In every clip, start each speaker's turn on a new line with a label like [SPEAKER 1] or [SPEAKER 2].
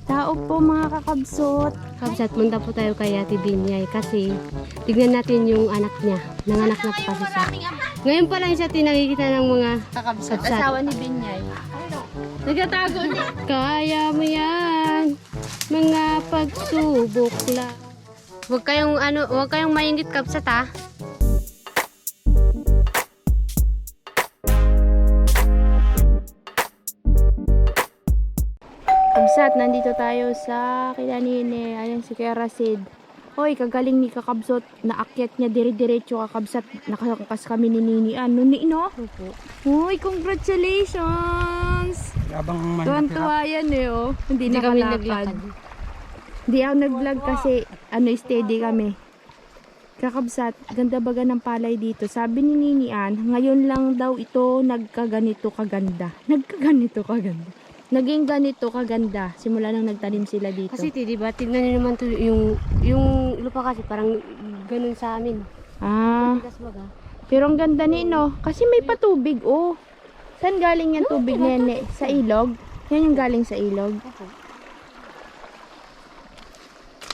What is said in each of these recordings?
[SPEAKER 1] Tao po mga kakabsot.
[SPEAKER 2] Kabsat, punta po tayo kay Ate Binyay kasi tignan natin yung anak niya. Nanganak na po kasi siya. Ngayon pa lang siya tinakikita ng mga
[SPEAKER 1] Kakabsot.
[SPEAKER 2] Kabsat.
[SPEAKER 1] Asawa ni Binyay.
[SPEAKER 2] Nagtatago niya. Kaya mo yan. Mga pagsubok lang. Huwag kayong maingit, Kabsat, ha.
[SPEAKER 1] Kabsat, nandito tayo sa Kilanine. Ayan si Kuya Rasid. Hoy, kagaling ni kakabsot. Naakyat niya dire-diretso kakabsat. Nakakakas kami ni Nini. Ano ni, no? Hoy, congratulations!
[SPEAKER 3] Abang
[SPEAKER 1] Tuwan-tuwa yan eh, oh. Hindi
[SPEAKER 2] Hindi kami
[SPEAKER 1] nakalakad.
[SPEAKER 2] naglakad.
[SPEAKER 1] Hindi ako nag-vlog kasi steady kami. Kakabsat, ganda baga ng palay dito. Sabi ni Nini ngayon lang daw ito nagkaganito kaganda. Naging ganito kaganda simula nang nagtanim sila dito.
[SPEAKER 2] Kasi di ba, tignan niyo naman to, yung lupa kasi parang ganun sa amin. Tigas baga.
[SPEAKER 1] Pero ang ganda ni no, kasi may patubig oh. Saan galing yan tubig nene? Sa ilog? Yan yung galing sa ilog.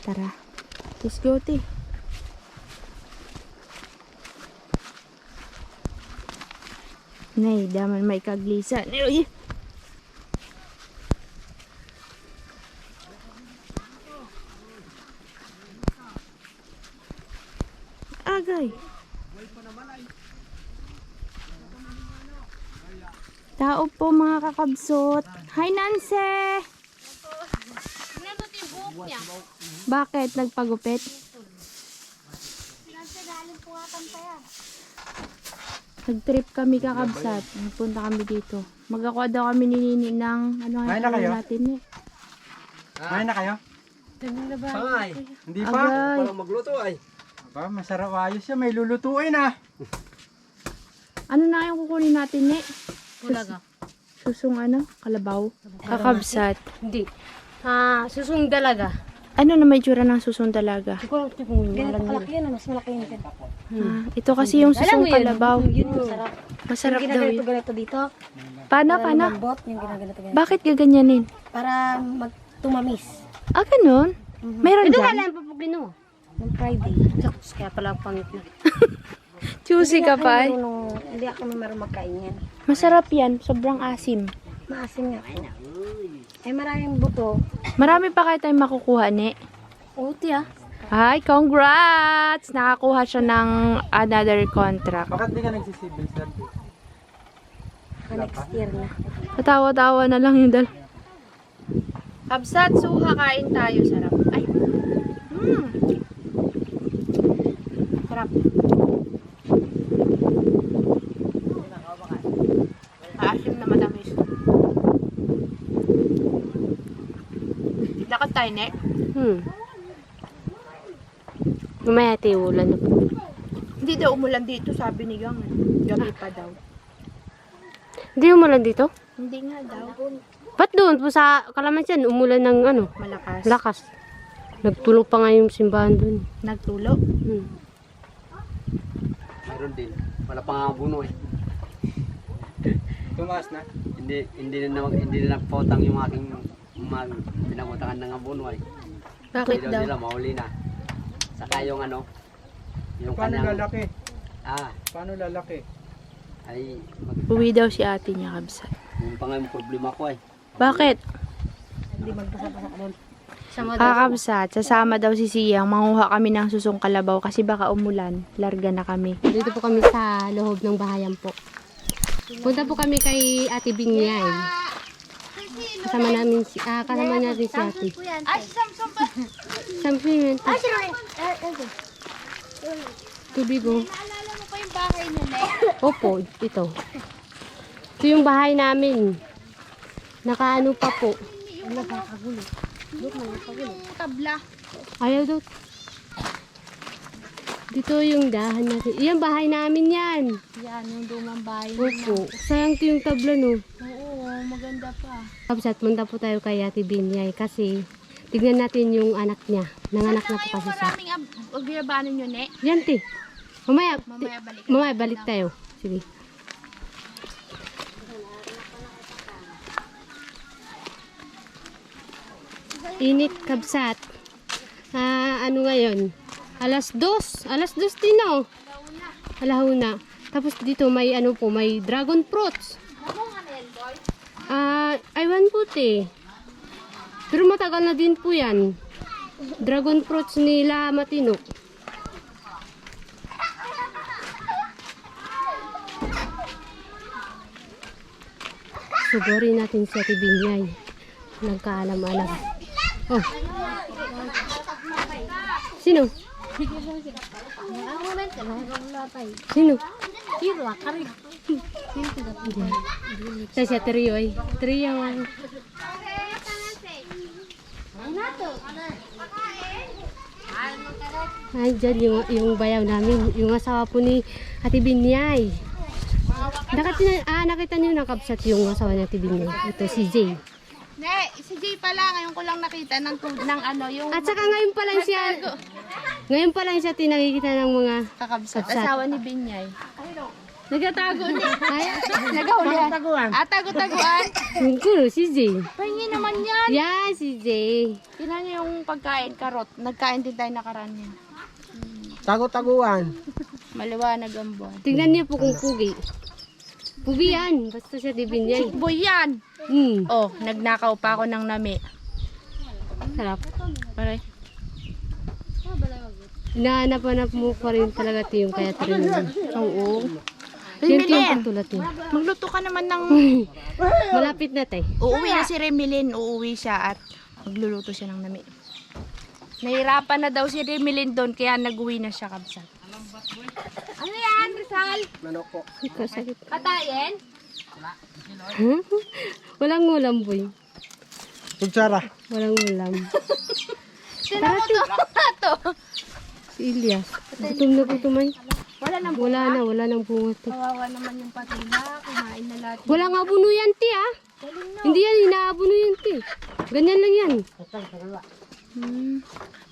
[SPEAKER 1] Tara. Let's go, te. Nay, daman may kaglisan. Uy! Agay. Tao po mga kakabsot. Hi, Nancy! Bakit? Nagpagupit? Nag-trip kami kakabsat. Nagpunta kami dito. Magkakuha daw kami ni Nini ng ano
[SPEAKER 3] Kain na kayo?
[SPEAKER 1] natin eh.
[SPEAKER 3] Kain na kayo?
[SPEAKER 2] Na ba?
[SPEAKER 4] Pangay.
[SPEAKER 3] Hindi pa?
[SPEAKER 1] Agay.
[SPEAKER 4] Walang magluto ay.
[SPEAKER 3] Aba, masarap ayos siya. May lulutuin ah.
[SPEAKER 1] Ano na yung kukunin natin eh?
[SPEAKER 2] Bulaga.
[SPEAKER 1] Susung ano? Kalabaw? Kakabsat.
[SPEAKER 2] Hindi. Susung dalaga.
[SPEAKER 1] Ano na may tsura ng susung dalaga?
[SPEAKER 2] Hindi ko alam kung yung
[SPEAKER 5] Ganito
[SPEAKER 2] alam
[SPEAKER 5] kalaki
[SPEAKER 2] nila.
[SPEAKER 5] yan, mas malaki yun.
[SPEAKER 1] Ito kasi yung
[SPEAKER 2] Alam
[SPEAKER 1] susung
[SPEAKER 2] mo yun?
[SPEAKER 1] kalabaw.
[SPEAKER 5] Yun yung masarap.
[SPEAKER 1] Masarap
[SPEAKER 5] Yung
[SPEAKER 1] daw
[SPEAKER 5] ginaganito
[SPEAKER 1] yun.
[SPEAKER 5] ganito dito.
[SPEAKER 1] Paano?
[SPEAKER 5] Para lumambot, yung ginaganito ganito.
[SPEAKER 1] Bakit gaganyanin?
[SPEAKER 5] Para tumamis.
[SPEAKER 1] Ah, ganun? Meron
[SPEAKER 2] Ito
[SPEAKER 1] dyan?
[SPEAKER 2] kailan pa po ginawa?
[SPEAKER 5] Nung Friday.
[SPEAKER 2] Saks, kaya pala pangit na.
[SPEAKER 1] Juicy ka pa eh.
[SPEAKER 5] Hindi ako marunong magkain yan.
[SPEAKER 1] Masarap yan. Sobrang asim.
[SPEAKER 5] Maasim nga po. Eh maraming buto.
[SPEAKER 1] Marami pa kayo tayong makukuha, ne?
[SPEAKER 2] Uti ah.
[SPEAKER 1] Hi, congrats! Nakakuha siya ng another contract.
[SPEAKER 3] Bakit di ka nagsisibing service?
[SPEAKER 5] Next year na.
[SPEAKER 1] Patawa-tawa na lang yung Kabsat, suha, kain tayo. Sarap. Ay. Sarap. Asim na matamis. Lakad tayo, ne?
[SPEAKER 2] Mamaya tiwulan na po.
[SPEAKER 1] Hindi daw umulan dito, sabi ni Gang. Gabi pa daw.
[SPEAKER 2] Hindi umulan dito?
[SPEAKER 1] Hindi nga daw.
[SPEAKER 2] Ba't doon po sa Kalamansian umulan ng ano?
[SPEAKER 1] Malakas.
[SPEAKER 2] Lakas. Nagtulo pa nga yung simbahan doon.
[SPEAKER 1] Nagtulo.
[SPEAKER 4] Mayroon din. Wala pa nga buno eh.
[SPEAKER 3] Tumaas na.
[SPEAKER 4] Hindi na nagpotang yung aking pinagutangan ng abono ay.
[SPEAKER 1] Bakit
[SPEAKER 4] Hindi
[SPEAKER 1] daw?
[SPEAKER 4] nila mauli na. Saka yung ano, yung
[SPEAKER 3] Paano
[SPEAKER 4] kanyang,
[SPEAKER 3] lalaki?
[SPEAKER 4] paano
[SPEAKER 3] lalaki?
[SPEAKER 4] ay,
[SPEAKER 1] Uwi daw si ate niya, Kabsat.
[SPEAKER 4] yung pa nga yung problema ko ay.
[SPEAKER 1] Bakit?
[SPEAKER 5] Hindi magbasa-basa ka doon.
[SPEAKER 1] Kakabsat, sasama daw si Siyang. Manguha kami ng susong kalabaw kasi baka umulan. Larga na kami.
[SPEAKER 2] Dito po kami sa loob ng bahayan po. Punta po kami kay Ate Binyay. Kasama natin si Ate.
[SPEAKER 5] Ay, Samsung pa!
[SPEAKER 2] Samsung
[SPEAKER 5] Ay, sino rin?
[SPEAKER 2] tubig oh.
[SPEAKER 5] Naalala mo pa yung bahay niya, ne?
[SPEAKER 2] Opo, ito. Ito yung bahay namin. Nakaano pa po.
[SPEAKER 1] Tabla.
[SPEAKER 2] Ayaw daw. Dito yung dahan natin. Yan, bahay namin yan.
[SPEAKER 1] Yan, yung lumang bahay.
[SPEAKER 2] Opo. Sayang to yung tabla, no?
[SPEAKER 1] Oo, maganda pa.
[SPEAKER 2] Kapsat, punta po tayo kay Ate Binyay kasi tignan natin yung anak niya. Nanganak na po kasi siya.
[SPEAKER 1] Agyabanan nyo, ne?
[SPEAKER 2] Yan, te. Mamaya
[SPEAKER 1] balik.
[SPEAKER 2] mamaya balik tayo. Sige. Init kabsat. Ano ngayon? Alas 2. Alas 2 din oh. Alahuna. Tapos dito may ano po, may dragon fruits. Aywan po te. Pero matagal na din po yan. Dragon fruits nila matino. Sugorin natin si Ate Binyay. Nagkaalam-alam. Oh. Sino? Sino? Sa siya trio ay. Trio ay. Ay, dyan yung bayaw namin. Yung asawa po ni Ate Binyay. Nakita niyo nakabsat yung asawa ni Ate Binyay. Ito si Jay.
[SPEAKER 1] Ne, si Jay pala, ngayon ko lang nakita ng ano, yung
[SPEAKER 2] At saka ngayon pa lang siya tinakikita ng mga
[SPEAKER 1] kakabsat.
[SPEAKER 2] kabsat.
[SPEAKER 1] Asawa ni Binyay. Nagatago ni. Nagahulihan. Tago-taguan.
[SPEAKER 2] Yung kuno, si Jay.
[SPEAKER 1] Pahingi naman yan.
[SPEAKER 2] Yeah, si Jay.
[SPEAKER 1] Tingnan niyo yung pagkain, karot. Nagkain din tayo nakaraan yan.
[SPEAKER 3] Tago-taguan.
[SPEAKER 1] Maliwanag ang buwan.
[SPEAKER 2] Tignan niyo po kung pugi. Pugi yan. Basta siya di Binyay.
[SPEAKER 1] Boy yan. Oh, nagnakaw pa ako ng nami.
[SPEAKER 2] Sarap.
[SPEAKER 1] Pare.
[SPEAKER 2] Hinahanap-hanap mo pa rin talaga ito yung kaya trin.
[SPEAKER 1] Oo.
[SPEAKER 2] Yan yung
[SPEAKER 1] Remilin,
[SPEAKER 2] patulat niya.
[SPEAKER 1] magluto ka naman ng...
[SPEAKER 2] Malapit na tayo.
[SPEAKER 1] Uuwi na si Remilin. Uuwi siya at magluluto siya ng nami. Nahirapan na daw si Remilin doon kaya nag-uwi na siya kabsat. Ano yan, Rizal?
[SPEAKER 3] Manok po.
[SPEAKER 2] Ikaw sakit.
[SPEAKER 1] Katayin?
[SPEAKER 2] Walang ulam, boy.
[SPEAKER 3] Kutsara.
[SPEAKER 2] Walang ulam.
[SPEAKER 1] Sino mo to?
[SPEAKER 2] Si Elias. Gutom na gutom ay.
[SPEAKER 1] Wala nang
[SPEAKER 2] Wala nang bunga to.
[SPEAKER 1] kawawa naman yung patila. Kumain na lahat.
[SPEAKER 2] Wala nga buno yan, ti ah. Hindi yan, inaabuno yan, ti. Ganyan lang yan.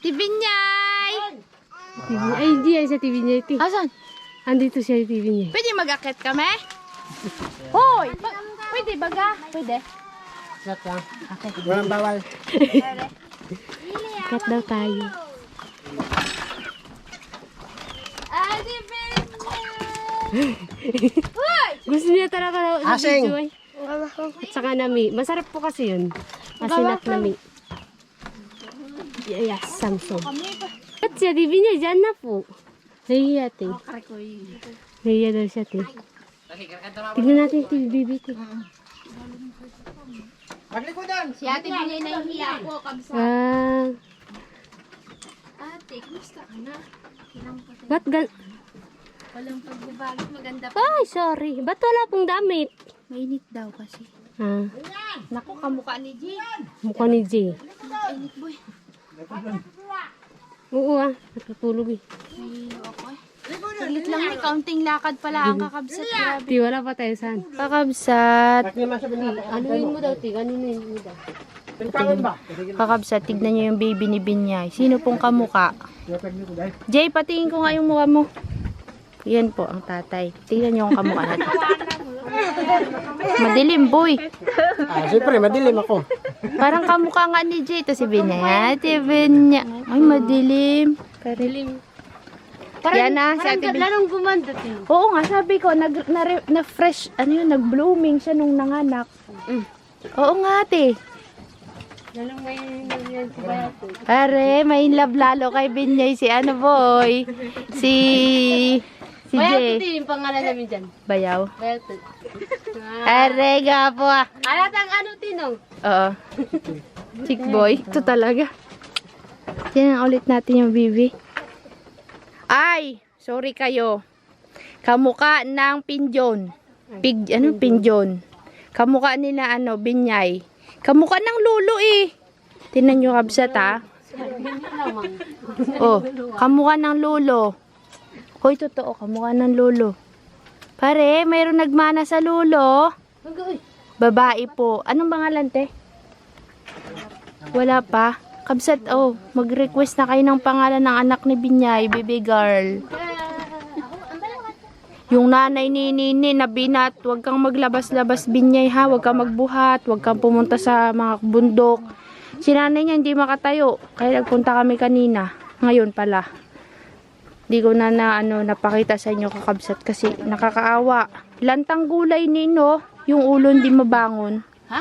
[SPEAKER 1] Tibinyay!
[SPEAKER 2] Ay, hindi yan sa TV niya, ti.
[SPEAKER 1] Asan?
[SPEAKER 2] Andito siya yung TV niya.
[SPEAKER 1] Pwede mag-akit kami? Hoy! Pwede baga? Pwede.
[SPEAKER 3] Walang bawal.
[SPEAKER 2] Kat daw tayo.
[SPEAKER 1] Adi Hoy!
[SPEAKER 2] Gusto niya talaga sa
[SPEAKER 3] Asing.
[SPEAKER 2] video ay. At saka nami. Masarap po kasi yun. Asin at nami. Yes, Samsung. At siya, TV niya, dyan na po. Nahihiya, te. Nahihiya daw siya, te. Tignan natin yung baby, te.
[SPEAKER 3] Maglikodan.
[SPEAKER 1] Si Ate Binyay nahihiya po, kabsa. Ate, kumusta ka na?
[SPEAKER 2] Ba't
[SPEAKER 1] Walang pagbabago, maganda pa.
[SPEAKER 2] Ay, sorry. Ba't wala pong damit?
[SPEAKER 1] Mainit daw kasi. Naku, kamukha ni G.
[SPEAKER 2] Mukha ni Jay.
[SPEAKER 1] Mainit boy.
[SPEAKER 2] Oo natutulog eh.
[SPEAKER 1] Ay, ako eh. Saglit lang may kaunting lakad pala ang kakabsat. Grabe.
[SPEAKER 2] Ti, wala pa tayo saan.
[SPEAKER 1] Kakabsat.
[SPEAKER 2] Anuin mo daw, ti. Anuin mo daw.
[SPEAKER 1] Kakabsat, tignan nyo yung baby ni Binyay. Sino pong kamukha? Jay, patingin ko nga yung mukha mo. Yan po ang tatay. Tingnan nyo ang kamukha natin. Madilim, boy.
[SPEAKER 3] Siyempre, madilim ako.
[SPEAKER 1] Parang kamukha nga ni Jay. Ito si Binyay. Ate Binyay. Ay, madilim. Karilim. Yan na, si Ate Binyay.
[SPEAKER 2] Lalong gumanda, ti.
[SPEAKER 1] Oo nga, sabi ko, na fresh, ano yun, nag-blooming siya nung nanganak. Oo nga, ate.
[SPEAKER 2] Lalong may yan si Bayat.
[SPEAKER 1] Are, may love lalo kay Binyay si ano, boy. Si
[SPEAKER 2] Bayat,
[SPEAKER 1] Jay.
[SPEAKER 2] ti. Yung pangalan namin dyan.
[SPEAKER 1] Bayaw.
[SPEAKER 2] Bayat.
[SPEAKER 1] Are, gapo ah.
[SPEAKER 2] Alatang ano, Tinong?
[SPEAKER 1] Oo. Chick boy. Ito talaga. Tingnan ulit natin yung bibi. Ay, sorry kayo. Kamukha ng pinjon. Pinjon. Kamukha nila Binyay. Kamukha ng lulo eh. Tingnan nyo kabsat ha. Oh, kamukha ng lulo. Hoy, totoo, kamukha ng lulo. Pare, mayroon nagmana sa lulo. Babae po. Anong pangalan, te? Wala pa. Kabsat, mag-request na kayo ng pangalan ng anak ni Binyay, baby girl. Yung nanay ni Nini na binat, huwag kang maglabas-labas Binyay ha, huwag kang magbuhat, huwag kang pumunta sa mga bundok. Si nanay niya hindi makatayo. Kaya nagpunta kami kanina. Ngayon pala. Di ko napakita sa inyo kakabsat kasi nakakaawa. Lantang gulay nino. Yung ulo hindi mabangon.
[SPEAKER 2] Ha?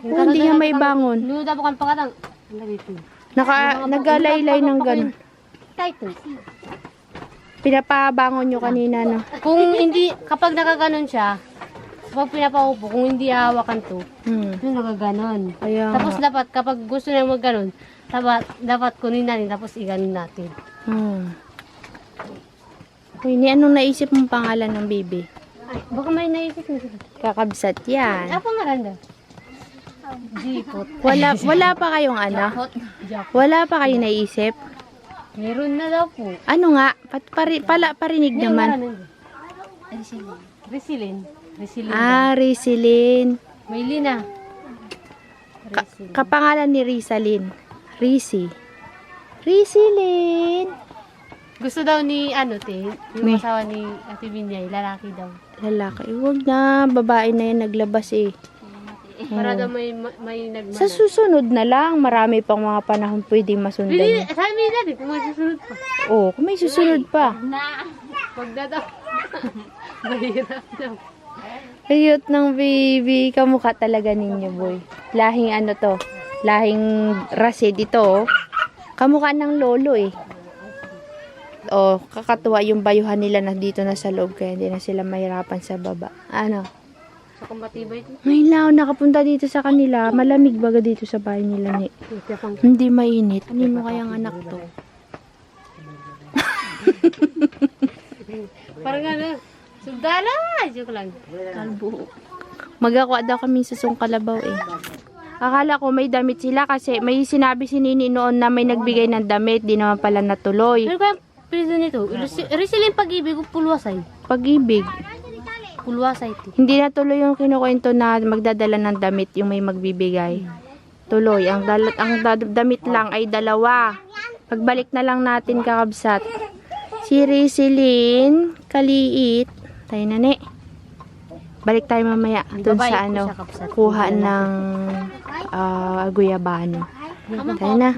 [SPEAKER 1] Oo, hindi niya may bangon.
[SPEAKER 2] Nuda bukan pakatang. Ano dito?
[SPEAKER 1] Nagalaylay ng ganun.
[SPEAKER 2] Title.
[SPEAKER 1] Pinapabangon nyo kanina, no?
[SPEAKER 2] Kung hindi, kapag nakaganon siya, kapag pinapaupo, kung hindi hawakan to, yung nakaganon.
[SPEAKER 1] Kaya
[SPEAKER 2] Tapos dapat, kapag gusto niya magganon, dapat kunin natin, tapos iganon natin.
[SPEAKER 1] Uy, anong naisip mong pangalan ng baby?
[SPEAKER 2] Ay, baka may naisip mo.
[SPEAKER 1] Kakabsat yan.
[SPEAKER 2] Apa maranda? Jipot.
[SPEAKER 1] Wala pa kayong ano? Wala pa kayong naisip?
[SPEAKER 2] Meron na daw po.
[SPEAKER 1] Ano nga? Parinig naman.
[SPEAKER 2] Resilin.
[SPEAKER 1] Rizelin.
[SPEAKER 2] May lina.
[SPEAKER 1] Kapangalan ni Rizalin. Rizalin.
[SPEAKER 2] Gusto daw ni yung asawa ni Ate Binyay, lalaki daw.
[SPEAKER 1] Lalaki. Huwag na. Babae na yan naglabas eh.
[SPEAKER 2] Para daw may nagmana.
[SPEAKER 1] Sa susunod na lang, marami pang mga panahon pwedeng masundan.
[SPEAKER 2] Sabi natin, kung may susunod pa.
[SPEAKER 1] Oo, kung may susunod pa.
[SPEAKER 2] Wag na daw. Mahirap daw.
[SPEAKER 1] Cute ng baby. Kamukha talaga ninyo, boy. Lahing lahing Rasid ito. Kamukha ng lolo eh. Kakatuwa yung bayuhan nila na dito na sa loob kaya hindi na sila mahirapan sa baba. Ano?
[SPEAKER 2] Sa kumatibay ito.
[SPEAKER 1] Ngayon lang ako nakapunta dito sa kanila. Malamig baga dito sa bahay nila ni. Hindi mainit. Ano mo kayang anak to?
[SPEAKER 2] Parang sundala! Joke lang.
[SPEAKER 1] Kalbo. Magakuha daw kami sa Kalabaw eh. Akala ko may damit sila kasi may sinabi si Nini noon na may nagbigay ng damit. Di naman pala natuloy.
[SPEAKER 2] Ano kaya piso nito? Resilin pag-ibig o pulwasay?
[SPEAKER 1] Pag-ibig.
[SPEAKER 2] Pulwasay ito.
[SPEAKER 1] Hindi na tuloy yung kinukwento na magdadala ng damit yung may magbibigay. Tuloy. Ang damit lang ay 2. Pagbalik na lang natin kakabsat. Si Rizalin, kaliit. Tayo na ne. Balik tayo mamaya dun sa kuha ng guyabano. Tayo na.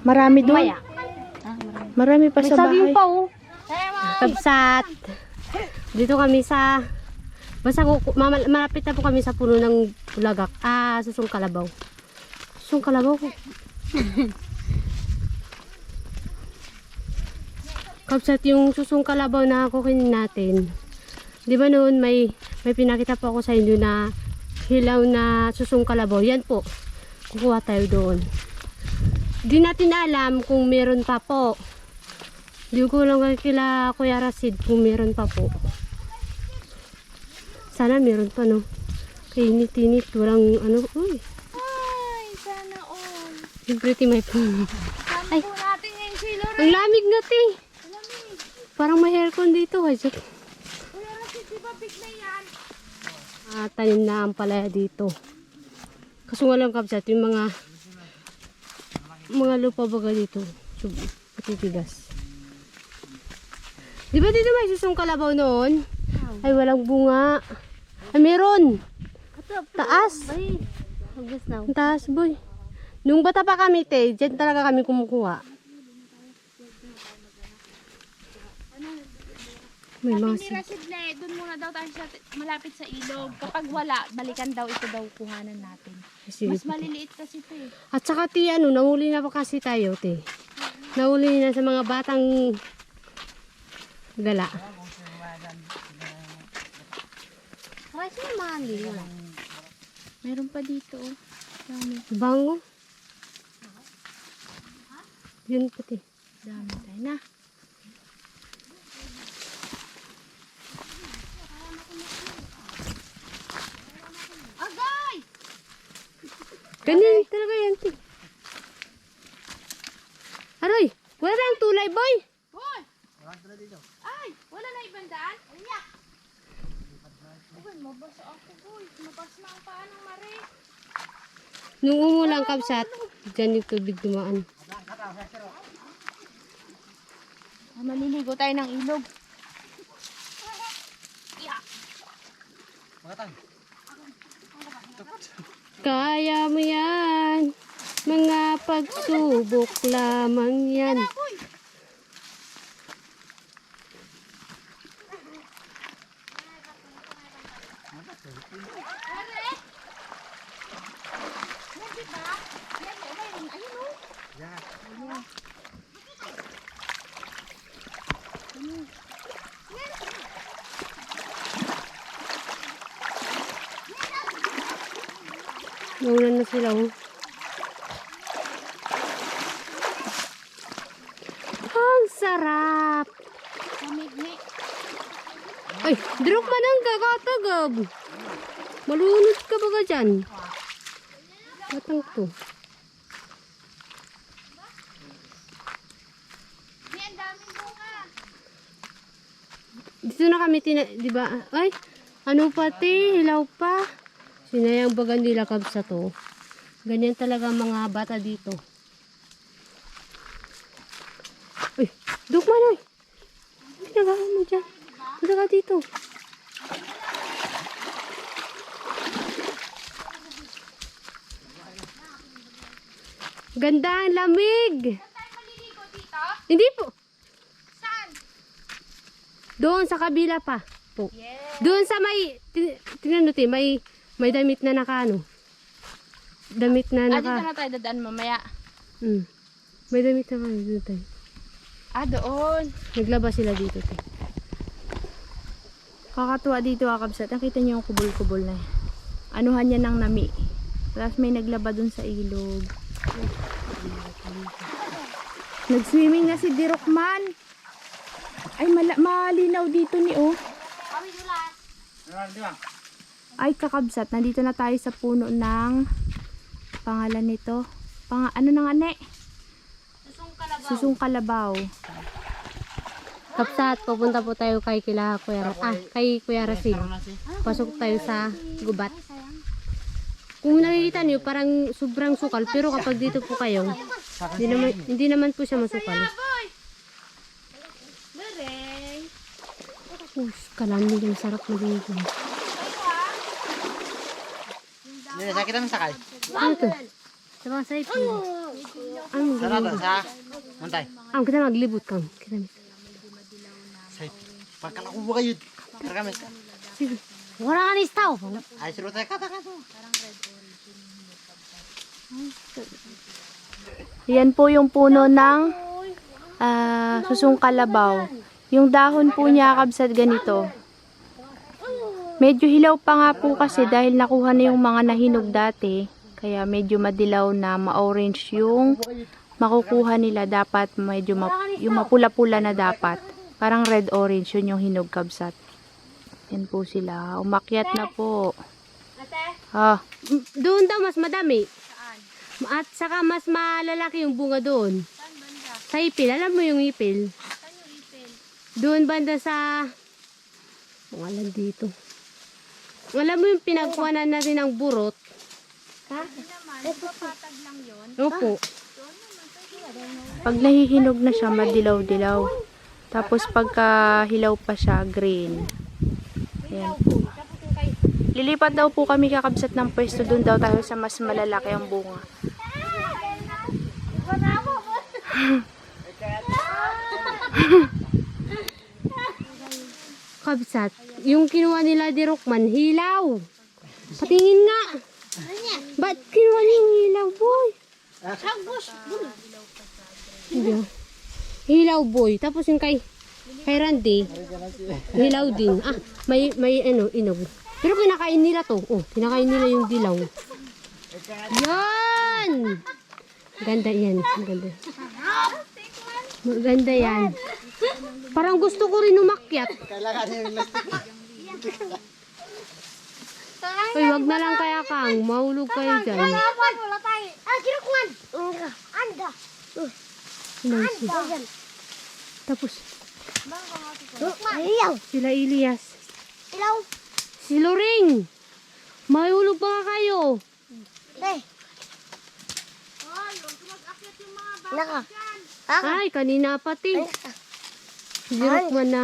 [SPEAKER 1] Marami doon. Marami pa sa bahay.
[SPEAKER 2] Kabsat. Dito kami sa malapit na po kami sa puno ng tulagak. Susong Kalabaw. Susong Kalabaw. Kabsat yung susong kalabaw na kukunin natin. Di ba noon may pinakita po ako sa inyo na hilaw na susong kalabaw. Yan po. Kukuha tayo doon. Di natin alam kung meron pa po. Di ko lang kila Kuya Rasid kung meron pa po. Sana meron pa, no? Kainit-init. Walang uy.
[SPEAKER 1] Ay, sana all.
[SPEAKER 2] Yung pretty may po. Ay,
[SPEAKER 1] Natin ngayon sila.
[SPEAKER 2] ang lamig natin. Parang may aircon dito. Ay,
[SPEAKER 1] Kuya Rasid, di ba big na yan?
[SPEAKER 2] tanim na ang palaya dito. Kaso walang kabsat. Yung mga lupa baga dito. Matitigas. Di ba dito may susong kalabaw noon? Ay, walang bunga. Ay, meron. Taas. Ang taas, boy. Nung bata pa kami, dyan talaga kami kumukuha. May mga
[SPEAKER 1] Ni Rasid na doon muna daw tayo malapit sa ilog. Kapag wala, balikan daw ito daw kuhanan natin. Mas maliliit kasi ito eh.
[SPEAKER 2] At saka nahuli na pa kasi tayo, Nahuli na sa mga batang gala.
[SPEAKER 1] Meron pa dito oh. Dami.
[SPEAKER 2] Bango. Yun pati.
[SPEAKER 1] Dami tayo na.
[SPEAKER 2] Ganyan talaga yan, Aroy, wala na ang tulay, boy.
[SPEAKER 1] Hoy! Ay! Wala na ibang daan? Ayak! Uy, mabasa ako boy. Mabasa na ang paa ng mare.
[SPEAKER 2] Nung umulang kabsat, dyan yung tubig dumaan.
[SPEAKER 1] Maliligo tayo ng ilog.
[SPEAKER 2] Kaya mo yan. Mga pagsubok lamang yan. Naulan na sila, oh. Ang sarap! Ay, drop man ang kakatagab. Malunod ka ba ka dyan? Batang to. Dito na kami di ba? Ay, ano pati, hilaw pa. Sinayang bagan nila kabsa to. Ganyan talaga mga bata dito. Uy, Dukman oy. Ano ginagawa mo dyan? Punta ka dito. Ganda ang lamig. Hindi po. Saan? Doon sa kabila pa. Po. Doon sa may, tingnan natin, may damit na nakano. Damit na
[SPEAKER 1] Dito
[SPEAKER 2] naka.
[SPEAKER 1] na tayo dadaan mamaya.
[SPEAKER 2] May damit na kano doon tayo.
[SPEAKER 1] Doon.
[SPEAKER 2] Naglaba sila dito. Tayo.
[SPEAKER 1] Kakatuwa dito kakabsat. Nakita niyo yung kubol-kubol na yan. Anuhan niya ng nami. Tapos may naglaba dun sa ilog. Nag-swimming na si Dirokman. Ay, malinaw dito ni oh. Ay, kakabsat. Nandito na tayo sa puno ng pangalan nito. Ano na nga, ne? Susung Kalabaw.
[SPEAKER 2] Kapsat, pupunta po tayo kay Kuya Rasil. Pasok tayo sa gubat. Kung nakikita niyo, parang sobrang sukal. Pero kapag dito po kayo, hindi naman po siya masukal. Kalamig, ang sarap maligo.
[SPEAKER 3] Sakit ang sakay.
[SPEAKER 2] Ano to? Sa mga saipi. Ano mo?
[SPEAKER 3] Sarado sa Mantay.
[SPEAKER 2] Kita maglibot kang.
[SPEAKER 3] Pagkalako mo kayo. Karagamis ka.
[SPEAKER 2] Sige. Wala ka nistaw.
[SPEAKER 3] Ay, siro tayo kata.
[SPEAKER 1] Yan po yung puno ng susung kalabaw. Yung dahon po niya kabsat ganito. Medyo hilaw pa nga po kasi dahil nakuha na yung mga nahinog dati. Kaya medyo madilaw na ma-orange yung makukuha nila. Dapat medyo yung mapula-pula na dapat. Parang red-orange yun yung hinog kabsat. Yan po sila. Umakyat na po.
[SPEAKER 2] Doon daw mas madami. At saka mas malalaki yung bunga doon. Sa ipil. Alam mo yung ipil? Doon banda sa pangalan dito. Alam mo yung pinagkuhanan natin ng burot? Ha? Opo.
[SPEAKER 1] Pag nahihinog na siya, madilaw-dilaw. Tapos pagka hilaw pa siya, green. Ayan po. Lilipat daw po kami kakabsat ng pwesto. Doon daw tayo sa mas malalaki ang bunga.
[SPEAKER 2] Kabsat, yung kinuha nila di Rockman, hilaw. Patingin nga. Ba't kinuha niya yung hilaw, boy? Hindi. Hilaw, boy. Tapos yung kay Randy, hilaw din. May inog. Pero kinakain nila to. Kinakain nila yung dilaw. Yan! Ganda yan. Maganda yan. Parang gusto ko rin umakyat.
[SPEAKER 3] Kailangan yung lastik.
[SPEAKER 2] Uy, wag na lang kaya kang. Mahulog kayo dyan. Nice. Tapos, sila Elias. Si Loring. Mahulog pa nga kayo. Ay, kanina pati. Jirok man na.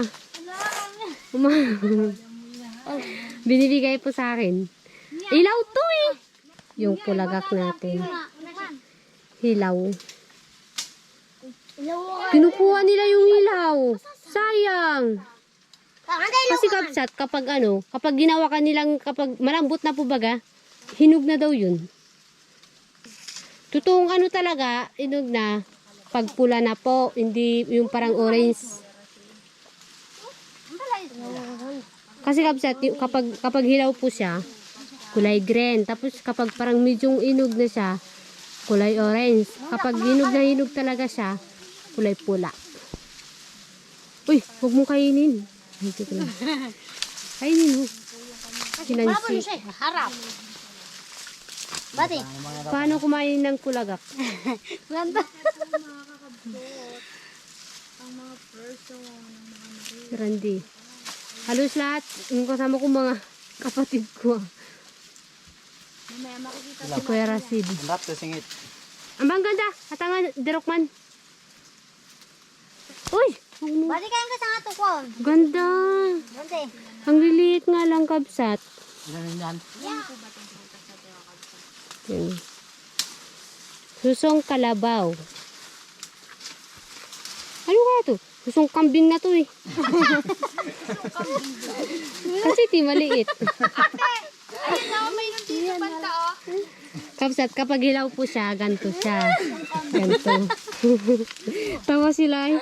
[SPEAKER 2] Binibigay po sa akin. Ilaw to eh. Yung pulagak natin. hilaw. Kinukuha nila yung hilaw. Sayang. Kasi kapsat, kapag ginawa ka nilang, kapag malambot na po baga, hinog na daw yun. Totoong talaga, hinog na, pag pula na po, hindi yung parang orange. Kasi kapsat, kapag hilaw po siya, kulay green. Tapos kapag parang medyong hinog na siya, kulay orange. Kapag hinog na hinog talaga siya, kulay pula. Uy, huwag mong kainin. Kainin mo. Sinansi.
[SPEAKER 5] Harap. Bati.
[SPEAKER 2] Paano kumain ng kulagak?
[SPEAKER 5] Ganda.
[SPEAKER 2] Si Randy. Halos lahat, yung kasama ko mga kapatid ko. Si Kuya Rasid.
[SPEAKER 3] Andap to singit.
[SPEAKER 2] Ang bang ganda. Hatangan, Dirokman. Uy!
[SPEAKER 5] Bati kayong kasama to ko.
[SPEAKER 2] Ganda.
[SPEAKER 5] Bati.
[SPEAKER 2] Ang liliit nga lang kapsat.
[SPEAKER 3] Ilan yan?
[SPEAKER 2] Yun. Susong kalabaw. Ano kaya to? Susong kambing na to eh. Kasi ti maliit. Kapsat, kapag hilaw po siya, ganto siya. Ganto. Tawa sila eh.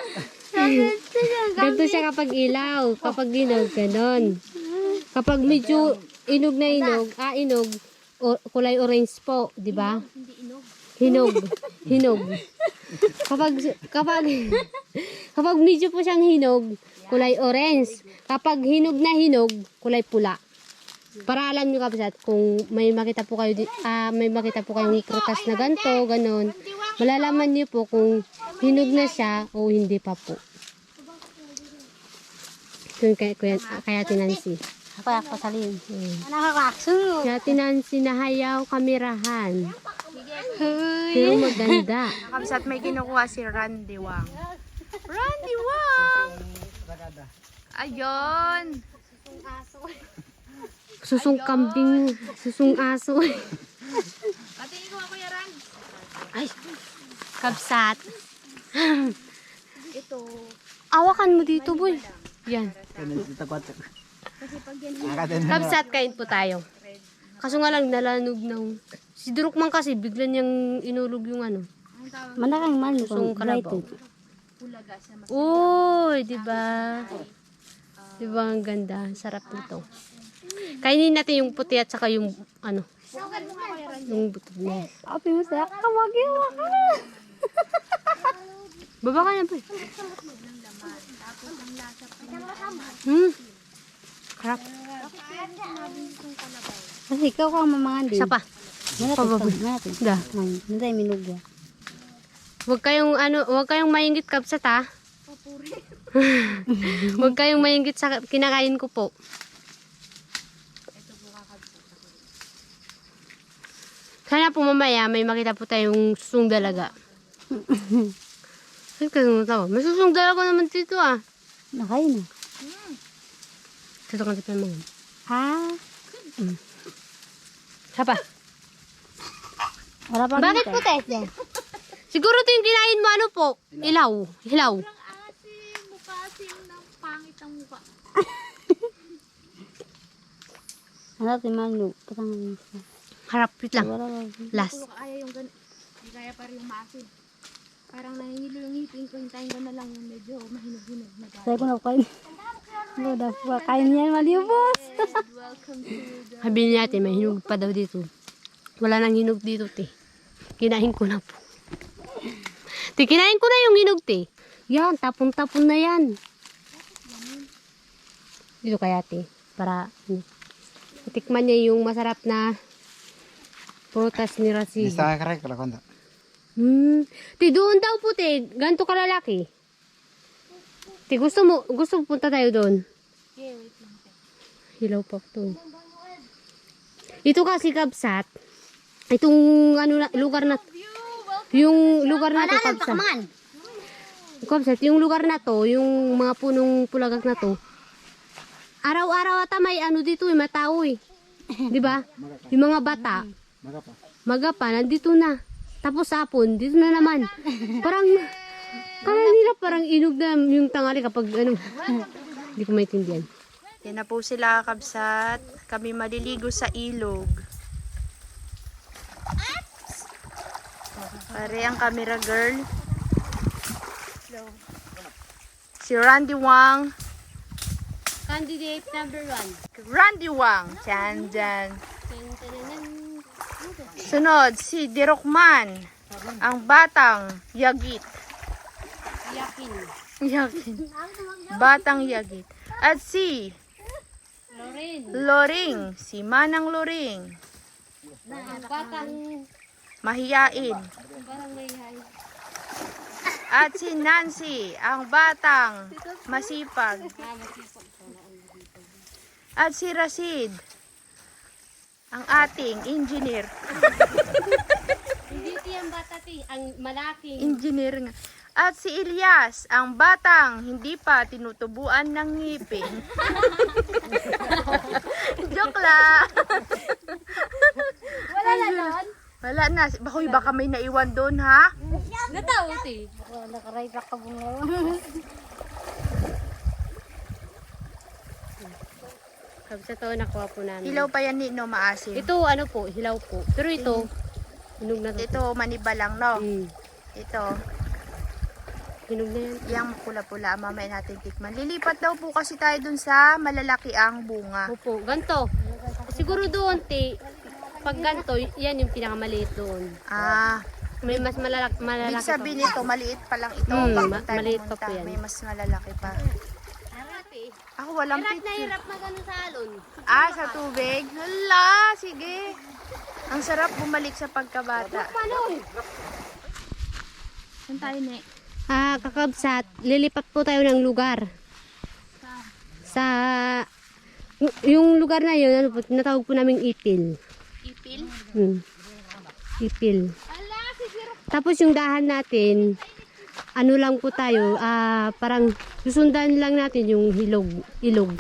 [SPEAKER 2] Ganto siya kapag ilaw. Kapag hinog, ganon. Kapag medyo inog na inog, kulay orange po, di ba? Hinog. Kapag medyo po siyang hinog, kulay orange. Kapag hinog na hinog, kulay pula. Para alam niyo kapsat, kung may makita po kayo kayong prutas na ganto, ganon, malalaman niyo po kung hinog na siya o hindi pa po. Yun kaya tinansi.
[SPEAKER 5] Ako salin. Nakakaksunod.
[SPEAKER 2] Kaya tinansi na hayaw kamerahan. Pero maganda.
[SPEAKER 1] Kapsat, may kinukuha si Randy Wang. Randy Wang! Ayun!
[SPEAKER 2] Susung kambing, susung aso.
[SPEAKER 1] Patingin ko ako yung Randy.
[SPEAKER 2] Ay, kapsat.
[SPEAKER 1] Ito.
[SPEAKER 2] Awakan mo dito, boy. Yan. Kapsat, kain po tayo. Kaso nga lang, nalanog ng... Si Durukman kasi, bigla niyang inulog yung
[SPEAKER 5] Manakang man.
[SPEAKER 2] susung kalabaw. Uy, diba? Diba ang ganda? Sarap nito. Kainin natin yung puti at saka yung yung buto niya.
[SPEAKER 5] Api mo sa kamagin mo ka.
[SPEAKER 2] Baba ka na po. Harap.
[SPEAKER 5] Kasi ikaw ka mamangandi.
[SPEAKER 2] Isa pa. Pababa. Da.
[SPEAKER 5] Nanday minugya.
[SPEAKER 2] Huwag kayong maingit kapsat ha. Huwag kayong maingit sa kinakain ko po. Sana po mamaya may makita po tayong susung dalaga. Saan ka natawa? May susung dalaga naman dito ah.
[SPEAKER 5] Nakain na.
[SPEAKER 2] Dito ka dito naman.
[SPEAKER 5] Ah.
[SPEAKER 2] Sapa.
[SPEAKER 5] Wala pa.
[SPEAKER 2] Bakit po tayo? Siguro ito yung kinain mo ano po? Ilaw. Hilaw.
[SPEAKER 5] Ano si Manu? Patangan mo.
[SPEAKER 2] Harap, wait lang.
[SPEAKER 5] Wala pa.
[SPEAKER 2] Last.
[SPEAKER 1] Kaya yung hindi kaya pa rin yung maasin. Parang nahihilo yung ngipin ko, hintayin ko na lang yung medyo mahinog-hinog na gano'n.
[SPEAKER 5] Saya ko na kain. Wala pa. Kain yan maliubos.
[SPEAKER 1] Welcome to the...
[SPEAKER 2] Sabihin natin, may hinog pa daw dito. Wala nang hinog dito, te. Kinain ko na po. Te, kinain ko na yung hinog, te. Yan, tapon-tapon na yan. Dito kaya, te. Para tikman niya yung masarap na prutas ni Rasid.
[SPEAKER 3] Isa ka rin kalakon.
[SPEAKER 2] Te, doon daw po, te. Ganto kalalaki. Te, gusto punta tayo doon. Hilaw pa to. Ito kasi kapsat. Itong lugar na yung lugar na to kapsat. Kapsat, yung lugar na to, yung mga punong pulagak na to. Araw-araw ata may dito matao eh. 'Di ba? Yung mga bata. Magapa, nandito na. Tapos hapon, dito na naman. Parang, kala nila parang inog na yung tangali kapag ano. Hindi ko maintindihan.
[SPEAKER 1] Yan na po sila kabsat. Kami maliligo sa ilog. Pare ang camera girl. Si Randy Wang.
[SPEAKER 2] Candidate number 1.
[SPEAKER 1] Randy Wang. Diyan, diyan. Sunod, si Dirokman. Ang batang yagit.
[SPEAKER 2] Yakin.
[SPEAKER 1] Yagit. Batang yagit. At si
[SPEAKER 2] Loren.
[SPEAKER 1] Loring. Si Manang Loring.
[SPEAKER 2] Batang
[SPEAKER 1] Mahiyain.
[SPEAKER 2] parang may hay.
[SPEAKER 1] At si Nancy, ang batang masipag. At si Rasid, ang ating engineer.
[SPEAKER 2] Hindi tiyang bata ti, ang malaking.
[SPEAKER 1] Engineer nga. At si Ilyas, ang batang hindi pa tinutubuan ng ngipin. Joke lang.
[SPEAKER 2] Wala na doon?
[SPEAKER 1] Wala na. Bakoy, baka may naiwan doon, ha?
[SPEAKER 2] Nataw ti.
[SPEAKER 5] Nakaray ka ka bungaw.
[SPEAKER 2] Kabsa to, nakuha po namin.
[SPEAKER 1] Hilaw pa yan, no, maasim.
[SPEAKER 2] Ito, ano po, hilaw po. Pero ito, hinog na to.
[SPEAKER 1] Ito, maniba lang, no?
[SPEAKER 2] Mm.
[SPEAKER 1] Ito,
[SPEAKER 2] Hinog na yan.
[SPEAKER 1] yung pula-pula, mamaya natin tikman. Lilipat daw po kasi tayo dun sa malalaki ang bunga.
[SPEAKER 2] Opo, ganto. Siguro doon, ti, pag ganto, yan yung pinakamaliit doon.
[SPEAKER 1] Ah,
[SPEAKER 2] May mas malalaki
[SPEAKER 1] ibig sabihin nito, maliit pa lang ito. Bago tayo
[SPEAKER 2] maliit pa
[SPEAKER 1] pumunta,
[SPEAKER 2] po yan.
[SPEAKER 1] may mas malalaki pa. Ako walang
[SPEAKER 2] Hirap na
[SPEAKER 1] picture.
[SPEAKER 2] hirap na ganun sa alon.
[SPEAKER 1] Ah, sa tubig? Hala, sige. Ang sarap bumalik sa pagkabata. Saan tayo, ne?
[SPEAKER 2] Kakabsat, lilipat po tayo ng lugar. Sa yung lugar na yun, ano po, tinatawag po naming Ipil.
[SPEAKER 1] Ipil?
[SPEAKER 2] Ipil. Tapos yung dahan natin, ano lang po tayo, parang susundan lang natin yung ilog.